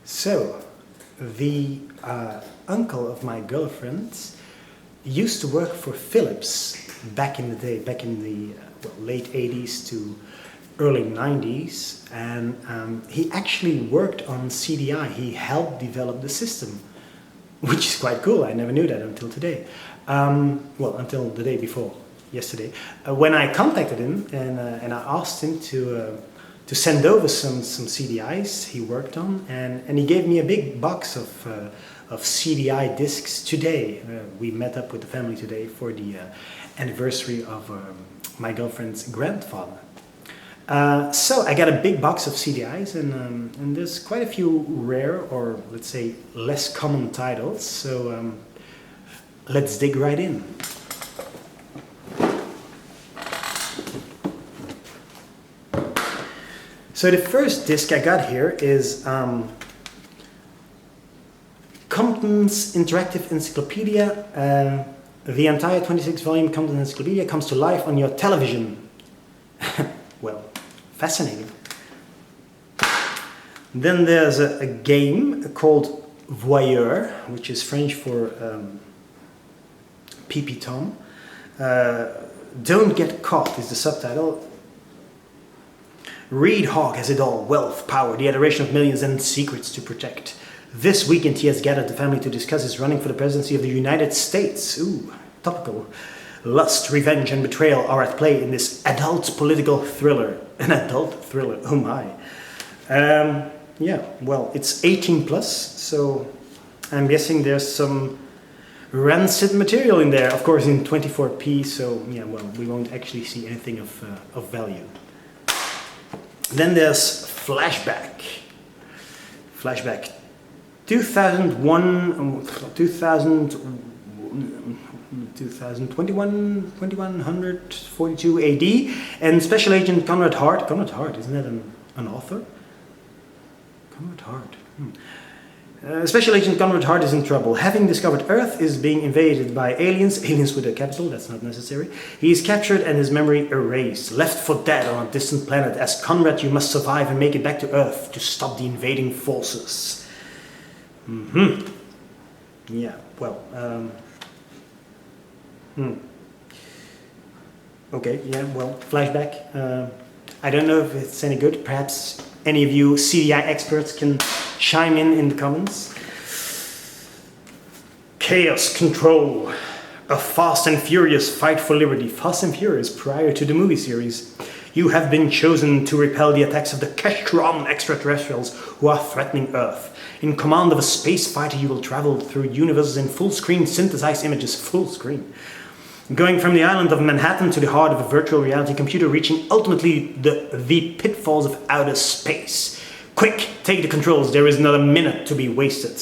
So, the uncle of my girlfriend used to work for Philips back in the day, back in the late 80s to early 90s, and he actually worked on CDI. He helped develop the system, which is quite cool. I never knew that until today. Well, until the day before, yesterday, when I contacted him and I asked him to send over some CDIs he worked on, and he gave me a big box of CDI discs today. We met up with the family today for the anniversary of my girlfriend's grandfather. So I got a big box of CDIs, and there's quite a few rare, or let's say less common titles, so let's dig right in. So the first disc I got here is Compton's Interactive Encyclopedia. The entire 26-volume Compton Encyclopedia comes to life on your television. Well, fascinating. Then there's a game called Voyeur, which is French for Pee-Pee Tom. Don't Get Caught is the subtitle. Reed Hogg has it all: wealth, power, the adoration of millions, and secrets to protect. This weekend he has gathered the family to discuss his running for the presidency of the United States. Ooh, topical. Lust, revenge, and betrayal are at play in this adult political thriller. An adult thriller, oh my. Yeah, well, it's 18 plus, so I'm guessing there's some rancid material in there. Of course, in 24p, so yeah, well, we won't actually see anything of value. Then there's Flashback. Flashback 2001, 2142 AD, and Special Agent Conrad Hart. Conrad Hart, isn't that an author? Conrad Hart. Special Agent Conrad Hart is in trouble. Having discovered Earth is being invaded by aliens with a capital, that's not necessary. He is captured and his memory erased, left for dead on a distant planet. As Conrad, you must survive and make it back to Earth to stop the invading forces. Yeah, well, okay, yeah, well, Flashback. I don't know if it's any good. Perhaps any of you CDI experts can chime in the comments. Chaos Control. A fast and furious fight for liberty. Fast and furious prior to the movie series. You have been chosen to repel the attacks of the Kestron extraterrestrials who are threatening Earth. In command of a space fighter, you will travel through universes in full-screen synthesized images. Full screen. Going from the island of Manhattan to the heart of a virtual reality computer, reaching ultimately the pitfalls of outer space. Quick, take the controls. There is not a minute to be wasted.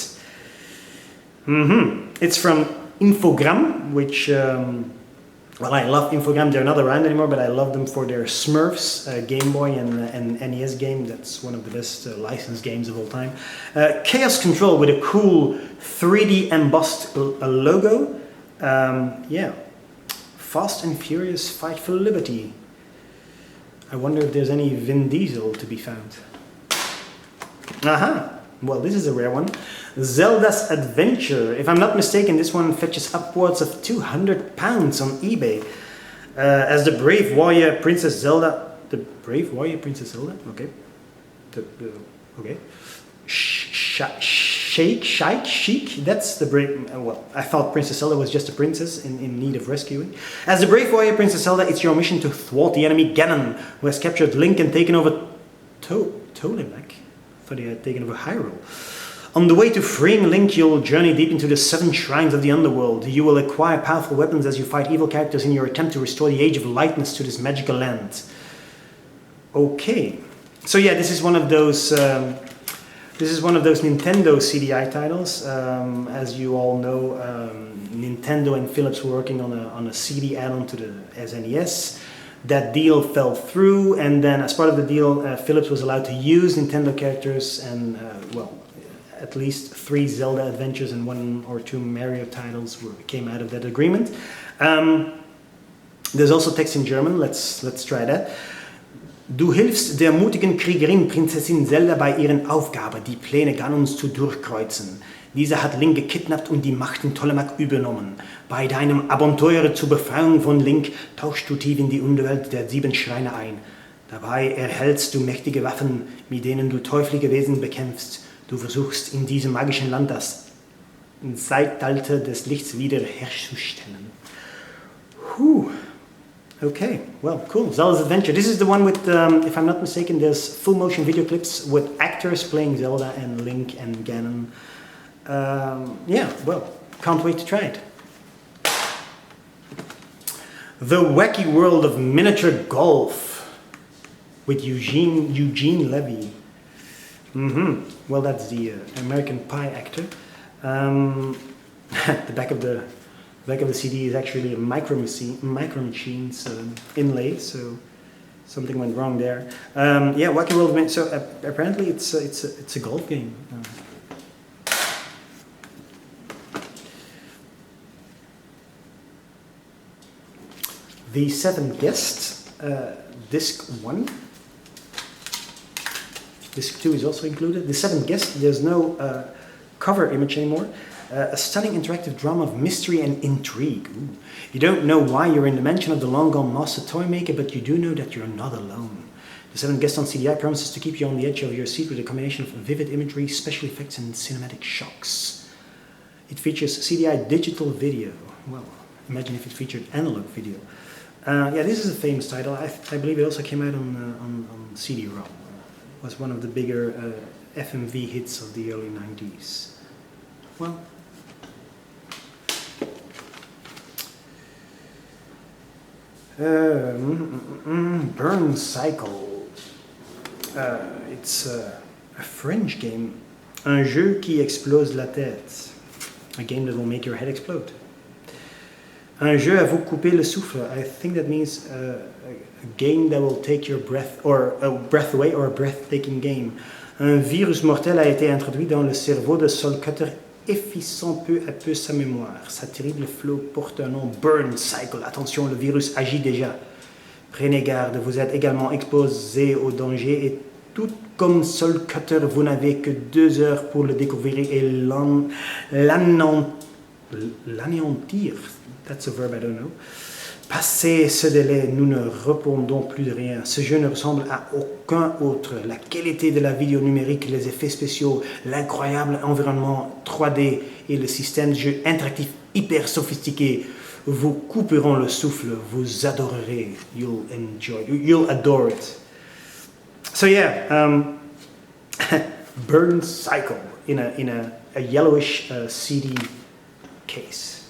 It's from Infogram, which, well, I love Infogram. They're not around anymore, but I love them for their Smurfs, Game Boy and NES game. That's one of the best licensed games of all time. Chaos Control with a cool 3D embossed logo. Yeah. Fast and Furious Fight for Liberty. I wonder if there's any Vin Diesel to be found. Aha! Well, this is a rare one. Zelda's Adventure. If I'm not mistaken, this one fetches upwards of £200 on eBay. As the brave warrior Princess Zelda... The brave warrior Princess Zelda? Okay. Okay. Sheik, that's the brave... well, I thought Princess Zelda was just a princess in need of rescuing. As the brave warrior Princess Zelda, it's your mission to thwart the enemy Ganon, who has captured Link and taken over Tolemek. I thought he had taken over Hyrule. On the way to freeing Link, you'll journey deep into the 7 shrines of the underworld. You will acquire powerful weapons as you fight evil characters in your attempt to restore the Age of Lightness to this magical land. Okay. So yeah, this is one of those... Nintendo CDI titles. As you all know, Nintendo and Philips were working on a CD add-on to the SNES. That deal fell through, and then as part of the deal, Philips was allowed to use Nintendo characters and, well, at least 3 Zelda Adventures and 1 or 2 Mario titles came out of that agreement. There's also text in German. Let's try that. Du hilfst der mutigen Kriegerin Prinzessin Zelda bei ihren Aufgabe, die Pläne Ganons zu durchkreuzen. Diese hat Link gekidnappt und die Macht in Tolemak übernommen. Bei deinem Abenteuer zur Befreiung von Link tauchst du tief in die Unterwelt der 7 Schreine ein. Dabei erhältst du mächtige Waffen, mit denen du teuflische Wesen bekämpfst. Du versuchst in diesem magischen Land das Zeitalter des Lichts wiederherzustellen. Okay, well, cool. Zelda's Adventure. This is the one with, if I'm not mistaken, there's full motion video clips with actors playing Zelda and Link and Ganon. Yeah, well, can't wait to try it. The Wacky World of Miniature Golf with Eugene Levy. Well, that's the American Pie actor. The back of the CD is actually a micro machines inlay, so something went wrong there. Yeah, Wacky World of Miniature. So apparently it's a golf game. The 7 Guests, disc 1. Disc 2 is also included. The 7 Guests, there's no cover image anymore. A stunning interactive drama of mystery and intrigue. Ooh. You don't know why you're in the mansion of the long-gone master toy maker, but you do know that you're not alone. The 7 Guests on CDI promises to keep you on the edge of your seat with a combination of vivid imagery, special effects, and cinematic shocks. It features CDI digital video. Well, imagine if it featured analog video. Yeah, this is a famous title. I believe it also came out on CD-ROM. It was one of the bigger FMV hits of the early 90s. Well, Burn Cycle. It's a French game. Un jeu qui explose la tête. A game that will make your head explode. Un jeu à vous couper le souffle. I think that means a game that will take your breath, or a breath away, or a breathtaking game. Un virus mortel a été introduit dans le cerveau de Sol Cutter, effaçant peu à peu sa mémoire. Sa terrible flot porte un nom, Burn Cycle. Attention, le virus agit déjà. Prenez garde, vous êtes également exposé au danger et tout comme Sol Cutter, vous n'avez que 2 heures pour le découvrir et l'anéantir. That's a verb I don't know. Passé ce délai, nous ne répondons plus de rien. Ce jeu ne ressemble à aucun autre. La qualité de la vidéo numérique, les effets spéciaux, l'incroyable environnement 3D et le système de jeu interactif hyper sophistiqué vous couperont le souffle. Vous adorerez. You'll adore it. So yeah, Burn Cycle in a yellowish CD case.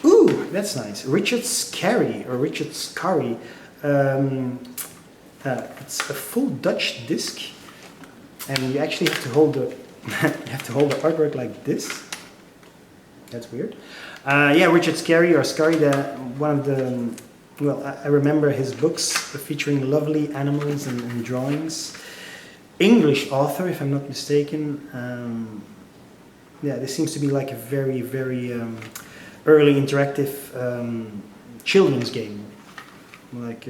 Ooh, that's nice. Richard Scarry. It's a full Dutch disc, and you actually have to hold the artwork like this. That's weird. Yeah, Richard Scarry or Scarry, one of the. Well, I remember his books featuring lovely animals and drawings. English author, if I'm not mistaken. Yeah, this seems to be like a very, very early interactive children's game, like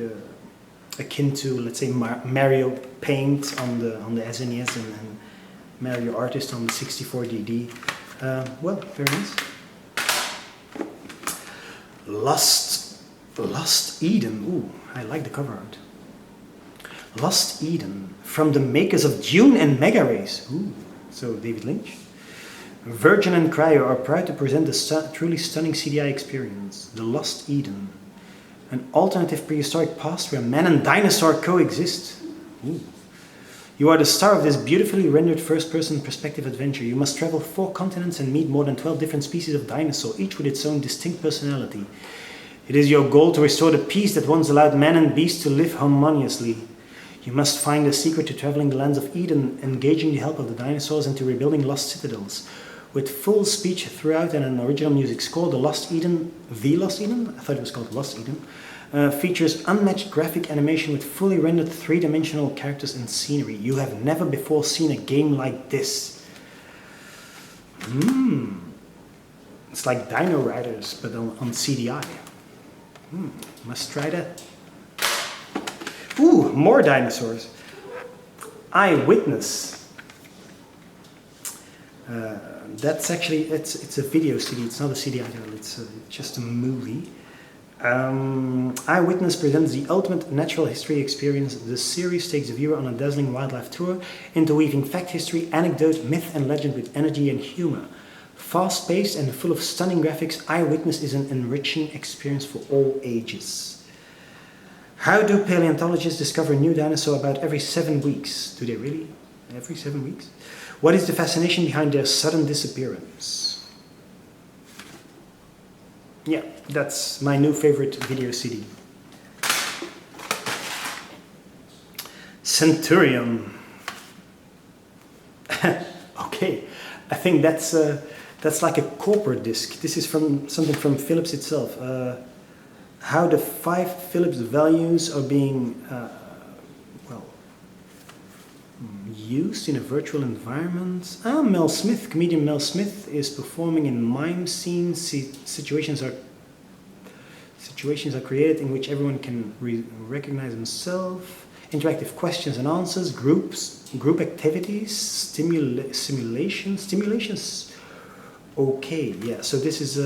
akin to, let's say, Mario Paint on the SNES and Mario Artist on the 64DD. Well, very nice. Lost Eden. Ooh, I like the cover art. Lost Eden, from the makers of Dune and Mega Race. Ooh, so David Lynch. Virgin and Cryo are proud to present a truly stunning CDI experience, The Lost Eden, an alternative prehistoric past where man and dinosaur coexist. Ooh. You are the star of this beautifully rendered first-person perspective adventure. You must travel 4 continents and meet more than 12 different species of dinosaur, each with its own distinct personality. It is your goal to restore the peace that once allowed man and beast to live harmoniously. You must find the secret to traveling the lands of Eden, engaging the help of the dinosaurs, and to rebuilding lost citadels. With full speech throughout and an original music score, The Lost Eden, I thought it was called Lost Eden, features unmatched graphic animation with fully rendered 3-dimensional characters and scenery. You have never before seen a game like this. It's like Dino Riders, but on CDI. Must try that. Ooh, more dinosaurs. Eyewitness. That's actually, it's a video CD, it's not a CD idol, it's just a movie. Eyewitness presents the ultimate natural history experience. The series takes the viewer on a dazzling wildlife tour, interweaving fact, history, anecdote, myth and legend with energy and humor. Fast-paced and full of stunning graphics, Eyewitness is an enriching experience for all ages. How do paleontologists discover a new dinosaur about every 7 weeks? Do they really? Every 7 weeks? What is the fascination behind their sudden disappearance? Yeah, that's my new favorite video CD. Centurion. Okay, I think that's like a corporate disc. This is from something from Philips itself. How the 5 Philips values are being used in a virtual environment. Mel Smith, comedian Mel Smith, is performing in mime scenes. Situations are created in which everyone can recognize themselves. Interactive questions and answers, group activities, simulations. Okay, yeah. So this is